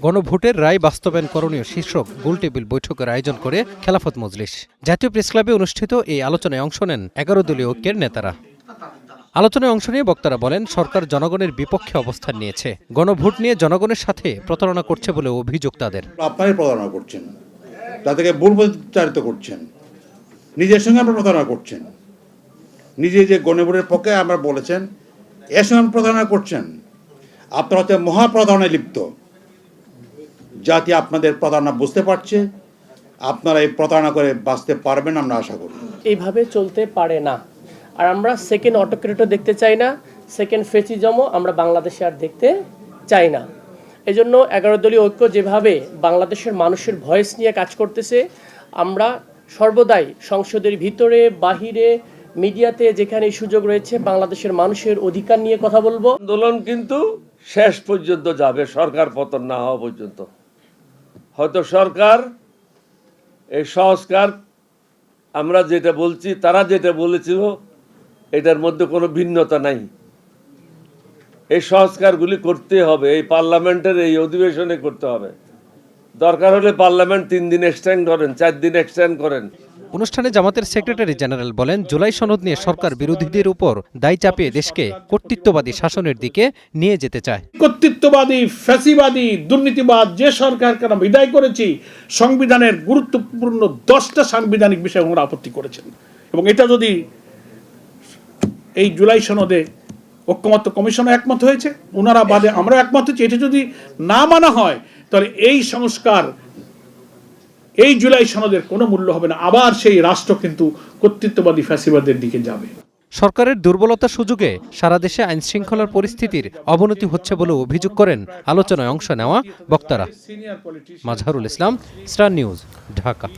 গণভোটের রায় বাস্তবায়ন করণীয় শীর্ষক গোলটেবিল বৈঠকের আয়োজন করে খেলাফত মজলিস। জাতীয় প্রেসক্লাবে অনুষ্ঠিত এই আলোচনায় অংশ নেন ১১ দলীয় ঐক্যের নেতারা। আলোচনায় অংশ নিয়ে বক্তারা বলেন, সরকার জনগণের বিপক্ষে অবস্থান নিয়েছে। গণভোট নিয়ে জনগণের সাথে প্রতারণা করছে বলে অভিযোগ তাদের। আপনারাই প্রতারণা করছেন, তাদেরকে ভুল প্রচারিত করছেন, নিজের সঙ্গে আপনারা প্রতারণা করছেন। নিজে যে গণভোটের পক্ষে আমরা বলেছেন, এর সঙ্গে প্রতারণা করছেন। আপনারা হচ্ছে মহাপ্রতারণায় লিপ্ত। জাতি আপনাদের প্রতারণা বুঝতে পারছে, আপনারা এই প্রতারণা করে বাঁচতে পারবেন আমরা আশা করি। এইভাবে চলতে পারে না। আর আমরা সেকেন্ড অটোক্রেটও দেখতে চাই না, সেকেন্ড ফেসিজমও আমরা বাংলাদেশে আর দেখতে চাই না। এজন্য 11 দলীয় ঐক্য যেভাবে বাংলাদেশের মানুষের ভয়েস নিয়ে কাজ করতেছে, আমরা সর্বদাই সংসদের ভিতরে বাহিরে মিডিয়াতে যেখানে সুযোগ রয়েছে বাংলাদেশের মানুষের অধিকার নিয়ে কথা বলবো। আন্দোলন কিন্তু শেষ পর্যন্ত যাবে, সরকার পতন না হওয়া পর্যন্ত। হয়তো সরকার এই সংস্কার আমরা যেটা বলছি, তারা যেটা বলেছিল, এটার মধ্যে কোনো ভিন্নতা নাই। এই সংস্কারগুলি করতে হবে, এই পার্লামেন্টের এই অধিবেশনে করতে হবে। দরকার হলে পার্লামেন্ট 3 দিন এক্সটেন্ড করেন, 4 দিন এক্সটেন্ড করেন। অনুষ্ঠানে জামাতের সেক্রেটারি জেনারেল বলেন, জুলাই সনদ নিয়ে সরকার বিরোধীদের উপর দায় চাপিয়ে দেশকে কর্তৃত্ববাদী শাসনের দিকে নিয়ে যেতে চায়। কর্তৃত্ববাদী, ফ্যাসিবাদী, দুর্নীতিবাদ যে সরকারকে আমরা বিদায় করেছি, সংবিধানের গুরুত্বপূর্ণ 10টা সাংবিধানিক বিষয়ে ওনারা আপত্তি করেছেন। এবং এটা যদি এই জুলাই সনদে ঐক্যমত্য কমিশনও একমত হয়েছে, ওনারা বাদে আমরা একমত হয়েছি, এটা যদি না মানা হয় তাহলে এই সংস্কার, এই জুলাই সনদের কোনো মূল্য হবে না। আবার সেই রাষ্ট্র কিন্তু কর্তৃত্ববাদী ফ্যাসিবাদের দিকে যাবে। সরকারের দুর্বলতার সুযোগে সারা দেশে আইনশৃঙ্খলার পরিস্থিতির অবনতি হচ্ছে বলে অভিযোগ করেন আলোচনায় অংশ নেওয়া বক্তারা। Mazharul Islam, star news, Dhaka.